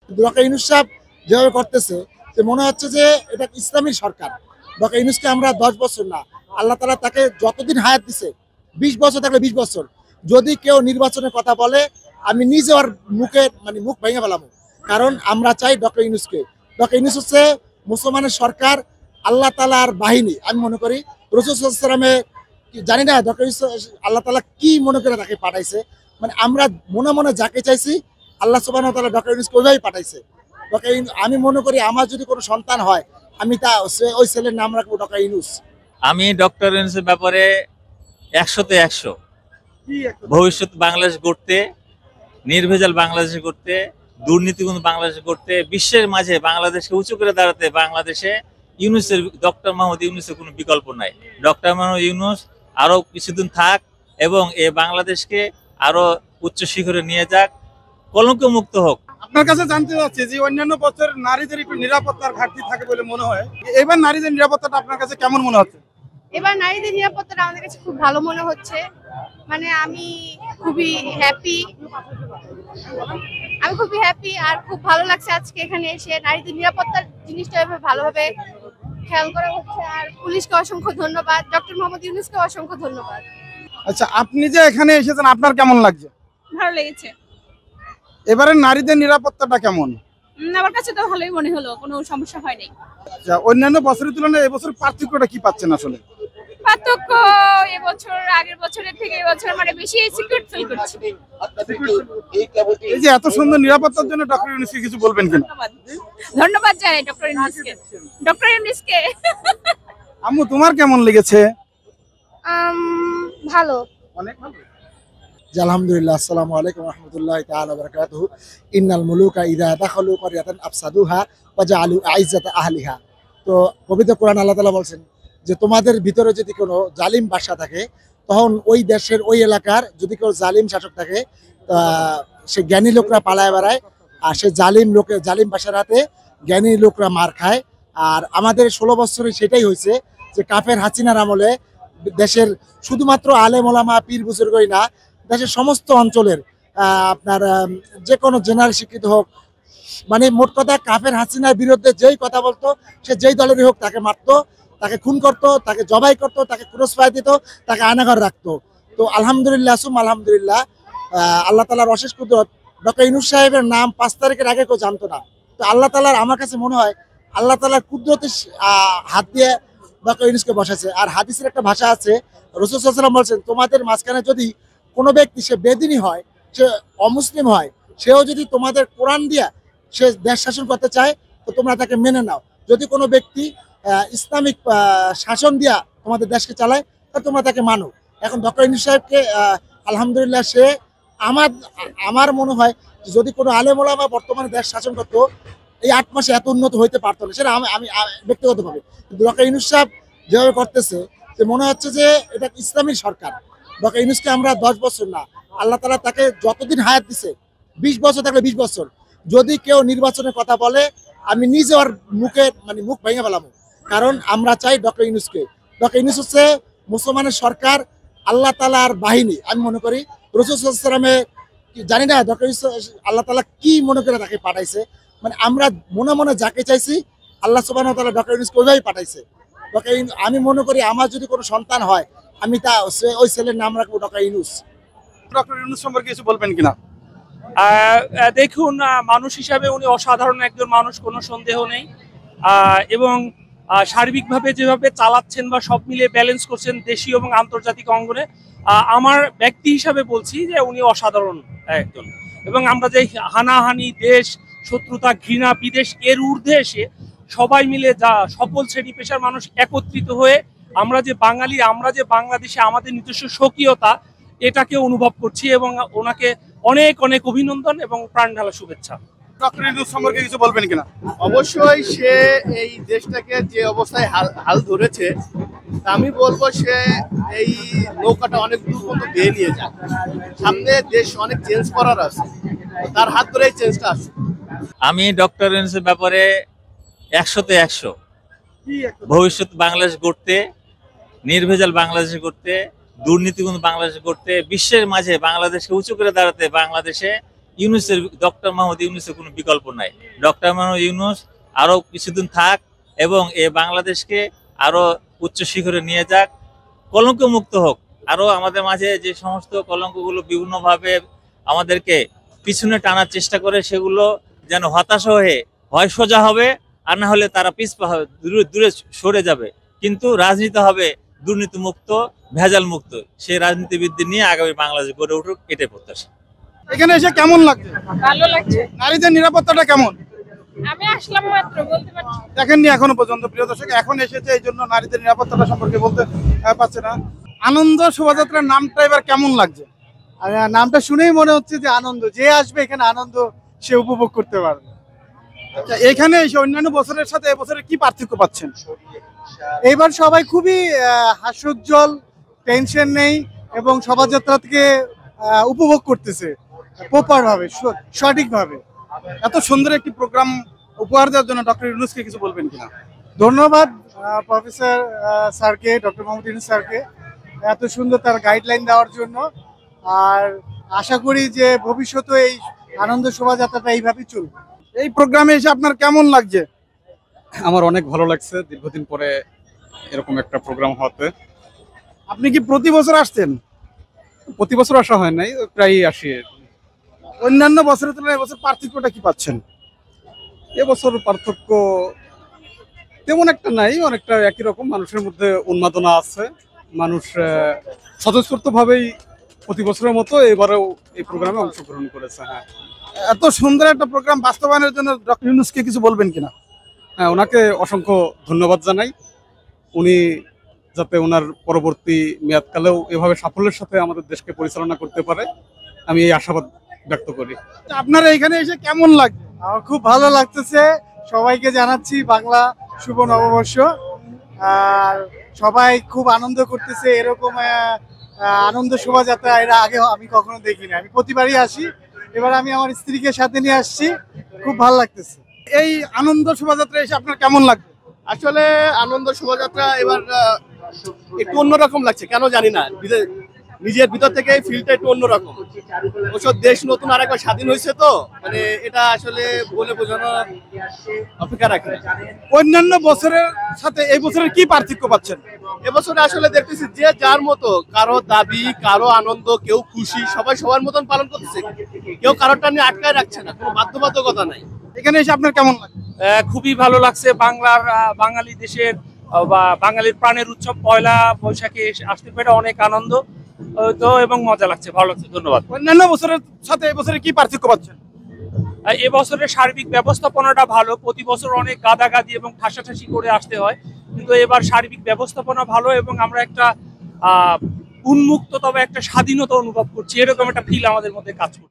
Doctor Yunus সাহেব যেভাবে করতেছে যে মনে হচ্ছে যে এটা ইসলামী সরকার। ডক্টর ইউনূসকে আমরা 10 বছর না, আল্লাহ তাআলা তাকে যতদিন হায়াত দিছে 20 বছর থাকলে 20 বছর, যদি কেউ নির্বাচনের কথা বলে আমি নিজে ওর মুখ ভেঙে ফেলাবো। কারণ আমরা চাই ডক্টর ইউনূসকে। ডক্টর ইউনূস হচ্ছে মুসলমানের সরকার, আল্লাহ তাআলার বাহিনী। আমি মনে করি রাসূল সাল্লাল্লাহু আলাইহি ওয়াসাল্লামের জানি না ডক্টর ইউনূস আল্লাহ তাআলা কি মনে করে তাকে পাঠাইছে। মানে আমরা মনে মনে যাকে চাইছি আল্লাহ সুবহানাহু ওয়া তাআলা ডক্টর ইউনূসকে ওইভাবেই পাঠাইছে। আমি মনে করি আমার যদি কোনো সন্তান হয় আমি ওই ছেলের নাম রাখবো ডক্টর ইউনূস। আমি ডক্টর ইউনূসের ব্যাপারে 100-তে 100। ভবিষ্যৎ বাংলাদেশ গড়তে, নির্ভেজাল বাংলাদেশ গড়তে, দুর্নীতিমুক্ত বাংলাদেশ গড়তে, বিশ্বের মাঝে বাংলাদেশকে উঁচু করে দাঁড়াতে বাংলাদেশে ডক্টর মোহাম্মদ ইউনূসের কোনো বিকল্প নাই। ডক্টর মোহাম্মদ ইউনূস আরো কিছুদিন থাক এবং বাংলাদেশকে আরো উচ্চ শিখরে নিয়ে যাক, কলঙ্ক মুক্ত হোক। আপনার কাছে জানতে চাচ্ছি যে অন্যান্য বছর নারীদের একটু নিরাপত্তার ঘাটতি থাকে বলে মনে হয়, এবার নারীদের নিরাপত্তাটা আপনার কাছে কেমন মনে হচ্ছে? এবার নারীদের নিরাপত্তাটা আমাদের কাছে খুব ভালো মনে হচ্ছে। মানে আমি খুবই হ্যাপি আর খুব ভালো লাগছে আজকে এখানে এসে নারীদের নিরাপত্তার জিনিসটা এভাবে ভালোভাবে খেয়াল করা হচ্ছে। আর পুলিশকে অসংখ্য ধন্যবাদ, ডক্টর মোহাম্মদ ইউনূসকে অসংখ্য ধন্যবাদ। আচ্ছা, আপনি যে এখানে এসেছেন আপনার কেমন লাগছে? ভালো লেগেছে। এবারে নারীদের নিরাপত্তাটা কেমন? আমার কাছে তো ভালোই মনে হলো, কোনো সমস্যা হয়নি। আচ্ছা, অন্যান্য বছরের তুলনায় এবছর পার্থক্যটা কি পাচ্ছেন আসলে? পার্থক্য এবছর আগের বছরের থেকে এবছর মানে বেশি সিকিউর ফিল করছি। এই যে এত সুন্দর নিরাপত্তার জন্য ডক্টর ইউনূসকে কিছু বলবেন কিনা? ধন্যবাদ জানাই ডক্টর ইউনূসকে। আম্মু, তোমার কেমন লেগেছে? ভালো। অনেক ভালো। আলহামদুলিল্লাহ। আসসালামু আলাইকুম ওয়া রাহমাতুল্লাহি তাআলা ওয়া বারাকাতুহু। ইন্নাল মুলুকা ইযা দাখালু ক্বরিয়াতান আফসাদুহা ওয়া জাআলু আইজ্জাতা আহলিহা। তো পবিত্র কোরআন আল্লাহ তাআলা বলছেন যে তোমাদের ভিতরে যদি কোনো জালিম বাদশা থাকে, তখন ওই দেশের ওই এলাকার যদি কেউ জালিম শাসক থাকে, সে জ্ঞানী লোকরা পালায় বেড়ায়, আর সে জালিম বাদশার হাতে জ্ঞানী লোকরা মার খায়। আর আমাদের 16 বছরে সেটাই হয়েছে যে কাফের হাসিনার আমলে দেশের শুধুমাত্র আলেম ওলামা পীর বুজুর্গই না, দেশের সমস্ত অঞ্চলের আপনার যে কোনো জেনারেল শিক্ষিত হোক, মানে মোট কথা কাফের হাসিনার বিরুদ্ধে যেই কথা বলতো সে যেই দলেরই হোক তাকে মারতো, তাকে খুন করতো, তাকে জবাই করতো, তাকে ক্রস ফায়ার দিত, তাকে আয়নাঘর রাখতো। তো আলহামদুলিল্লাহ আলহামদুলিল্লাহ, আল্লাহ তাআলার অশেষ কুদরত, ডক্টর ইউনূস সাহেবের নাম 5 তারিখের আগে কেউ জানতো না। তো আল্লাহ তাআলার, আমার কাছে মনে হয় আল্লাহ তাআলার কুদরতের হাত দিয়ে ডক্টর ইউনূসকে বসাছে। আর হাদিসের একটা ভাষা আছে, রাসূল সাল্লাল্লাহু আলাইহি ওয়াসাল্লাম বলছেন তোমাদের মাঝখানে যদি কোনো ব্যক্তি, সে বেদিনী হয়, সে অমুসলিম হয়, সেও যদি তোমাদের কোরআন দিয়া সে দেশ শাসন করতে চায় তো তোমরা তাকে মেনে নাও। যদি কোনো ব্যক্তি ইসলামিক শাসন দিয়া তোমাদের দেশকে চালায় তা তোমরা তাকে মানো। এখন ডক্টর ইউনূস সাহেবকে আলহামদুলিল্লাহ, সে আমার মনে হয় যদি কোনো আলেম ওলামা বর্তমানে দেশ শাসন করতো এই 8 মাসে এত উন্নত হইতে পারতো না। সেটা আমি ব্যক্তিগতভাবে। কিন্তু ডক্টর ইউনূস সাহেব যেভাবে করতেছে যে মনে হচ্ছে যে এটা ইসলামী সরকার। ডক্টর ইউনূসকে আমরা 10 বছর না, আল্লাহ তাআলা তাকে যতদিন হায়াত দিছে 20 বছর থাকলে 20 বছর, যদি কেউ নির্বাচনের কথা বলে আমি নিজে ওর মুখ ভেঙে ফেলাবো। কারণ আমরা চাই ডক্টর ইউনূসকে। ডক্টর ইউনূস হচ্ছে মুসলমানের সরকার, আল্লাহ তাআলার বাহিনী। আমি মনে করি রাসূল সাল্লাল্লাহু আলাইহি ওয়াসাল্লামের জানি না ডক্টর ইউনূস আল্লাহ তাআলা কি মনে করে তাকে পাঠাইছে। মানে আমরা মনে মনে যাকে চাইছি আল্লাহ সুবহানাহু ওয়া তাআলা ডক্টর ইউনূসকে ওইভাবেই পাঠাইছে। আমি মনে করি আমার যদি কোনো সন্তান হয় আমি ওই ছেলের নাম রাখবো ডক্টর ইউনূস। ডক্টর ইউনূস সম্পর্কে কিছু বলবেন কিনা? দেখুন, মানুষ হিসাবে উনি অসাধারণ একজন মানুষ, কোনো সন্দেহ নেই। এবং সার্বিকভাবে যেভাবে চালাচ্ছেন বা সব মিলিয়ে ব্যালেন্স করছেন দেশীয় এবং আন্তর্জাতিক অঙ্গনে, আমার ব্যক্তি হিসাবে বলছি যে উনি অসাধারণ একজন। এবং আমরা যে হানাহানি, দেশ শত্রুতা, ঘৃণা, বিদেশ এর ঊর্ধ্বে এসে সবাই মিলে যা সকল শ্রেণী পেশার মানুষ একত্রিত হয়ে আমরা যে বাঙালি, আমরা যে বাংলাদেশে আমাদের নিজস্ব স্বকীয়তা এটাকে অনুভব করছি। এবং ওনাকে অনেক অনেক অভিনন্দন এবং প্রাণ ঢালা শুভেচ্ছা। ডক্টর ইউনূস সম্পর্কে কিছু বলবেন কিনা? অবশ্যই সে এই দেশটাকে যে অবস্থায় হাল ধরেছে, আমি বলবো সে এই নৌকাটা অনেক দূর পর্যন্ত বেয়ে নিয়ে যায়। সামনে দেশ অনেক চেঞ্জ করার আছে, তার হাত ধরে এই চেঞ্জটা আছে। আমি ডক্টর ইউনূসের ব্যাপারে 100-তে 100। ভবিষ্যৎ বাংলাদেশ গড়তে, নির্ভেজাল বাংলাদেশ গড়তে, দুর্নীতিমুক্ত বাংলাদেশ গড়তে, বিশ্বের মাঝে বাংলাদেশকে উঁচু করে দাঁড়াতে বাংলাদেশে ইউনূসের, ডক্টর মোহাম্মদ ইউনূসের কোনো বিকল্প নাই। ডক্টর মোহাম্মদ ইউনূস আরো কিছুদিন থাক এবং বাংলাদেশকে আরো উচ্চ শিখরে নিয়ে যাক, কলঙ্ক মুক্ত হোক। আরো আমাদের মাঝে যে সমস্ত কলঙ্কগুলো বিভিন্নভাবে আমাদেরকে পিছনে টানার চেষ্টা করে, সেগুলো যেন হতাশা হয়ে হয় সোজা হবে, আর না হলে তারা পিছপা হবে, দূরে সরে যাবে। কিন্তু রাজনীতি হবে দুর্নীতি মুক্ত, ভেজাল মুক্ত। সেই রাজনীতিবিদদের নিয়ে আগামী বাংলাদেশ গড়ে উঠুক, এটাই প্রত্যাশা। এখানে এসে কেমন লাগছে? ভালো লাগছে। নারীদের নিরাপত্তাটা কেমন আমি আসলাম মাত্র, বলতে পারছি। দেখেননি এখনো পর্যন্ত? প্রিয় দর্শক, এখন এসেছে, এই জন্য নারীদের নিরাপত্তাটা সম্পর্কে বলতে পারছে না। আনন্দ শোভাযাত্রার নামটা এবার কেমন লাগছে? আর নামটা শুনেই মনে হচ্ছে যে আনন্দ, যে আসবে এখানে আনন্দ সে উপভোগ করতে পারবে। আচ্ছা, এখানে এসে অন্যান্য বছরের সাথে এবছরে কি পার্থক্য পাচ্ছেন? এইবার সবাই খুবই হাস্যোজ্জ্বল, টেনশন নেই এবং শোভাযাত্রাকে উপভোগ করতেছে প্রপার ভাবে, সঠিক ভাবে। এত সুন্দর একটি প্রোগ্রাম উপহার দেওয়ার জন্য ডক্টর ইউনূসকে কিছু বলবেন কিনা? ধন্যবাদ প্রফেসর স্যারকে, ডক্টর মোহাম্মদ ইউনূস স্যারকে এত সুন্দর তার গাইডলাইন দেওয়ার জন্য। আর আশা করি যে ভবিষ্যতে এই আনন্দ শোভাযাত্রাটা এইভাবেই চলবে। এই প্রোগ্রামে এসে আপনার কেমন লাগছে? আমার অনেক ভালো লাগছে দীর্ঘদিন পরে এরকম একটা প্রোগ্রাম হতে। আপনি কি প্রতি বছর আসতেন? প্রতি বছর আসা হয় নাই, প্রায়ই আসি। অন্যান্য বছরের তুলনায় এবছর পার্থক্যটা কি পাচ্ছেন? এবছর পার্থক্য তেমন একটা নাই, অনেকটা একই রকম। মানুষের মধ্যে উন্মাদনা আছে, মানুষ স্বতঃস্ফূর্তভাবেই প্রতি বছরের মতো এবারেও এই প্রোগ্রামে অংশগ্রহণ করেছে। হ্যাঁ, এত সুন্দর একটা প্রোগ্রাম বাস্তবায়নের জন্য ডক্টর ইউনূসকে কিছু বলবেন কিনা? হ্যাঁ, ওনাকে অসংখ্য ধন্যবাদ জানাই। উনি যাতে ওনার পরবর্তী মেয়াদকালেও এভাবে সাফল্যের সাথে আমাদের দেশকে পরিচালনা করতে পারে, আমি এই আশাবাদ ব্যক্ত করি। আপনারা এখানে এসে কেমন লাগছে? আমার খুব ভালো লাগতেছে। সবাইকে জানাচ্ছি বাংলা শুভ নববর্ষ। আর সবাই খুব আনন্দ করতেছে। এরকম আনন্দ শোভাযাত্রা এর আগে আমি কখনো দেখিনি। আমি প্রতিবারই আসি, এবার আমি আমার স্ত্রীকে সাথে নিয়ে আসছি, খুব ভালো লাগতেছে। এই আনন্দ শোভাযাত্রা এসে আপনার কেমন লাগছে? আসলে আনন্দ শোভাযাত্রা এবার একটু অন্যরকম লাগছে, কেন জানি না। নিজের ভিতর থেকে ফিলটা একটু অন্যরকম। ওসব দেশ নতুন আরেকবার স্বাধীন হয়েছে তো, মানে এটা আসলে বলে বোঝানো অপেক্ষা রাখে না। অন্যান্য বছরের সাথে এই বছরের কি পার্থক্য পাচ্ছেন? এবছরে আসলে দেখতেছি যে যার মতো, কারো দাবি, কারো আনন্দ, কেউ খুশি, সবাই সবার মতন পালন করতেছে। কেউ কারোরটা নিয়ে আটকায় রাখছে না, কোনো বাধ্যবাধকতা নাই। এখানে এসে আপনার কেমন লাগছে? খুবই ভালো লাগছে। বাঙালি দেশের বা বাঙালির প্রাণের উৎসব পয়লা বৈশাখে আসতে পেরে অনেক আনন্দ তো এবং মজা লাগছে, ভালো লাগছে। ধন্যবাদ। অন্যান্য বছরের সাথে এই বছরে কি পার্থক্য পাচ্ছেন? এবছরের সার্বিক ব্যবস্থাপনাটা ভালো। প্রতি বছর অনেক গাদাগাদি এবং ঠাসাঠাসি করে আসতে হয়, কিন্তু এবার সার্বিক ব্যবস্থাপনা ভালো এবং আমরা একটা উন্মুক্ত তবে একটা স্বাধীনতা অনুভব করছি, এরকম একটা ফিল আমাদের মধ্যে কাজ করছে।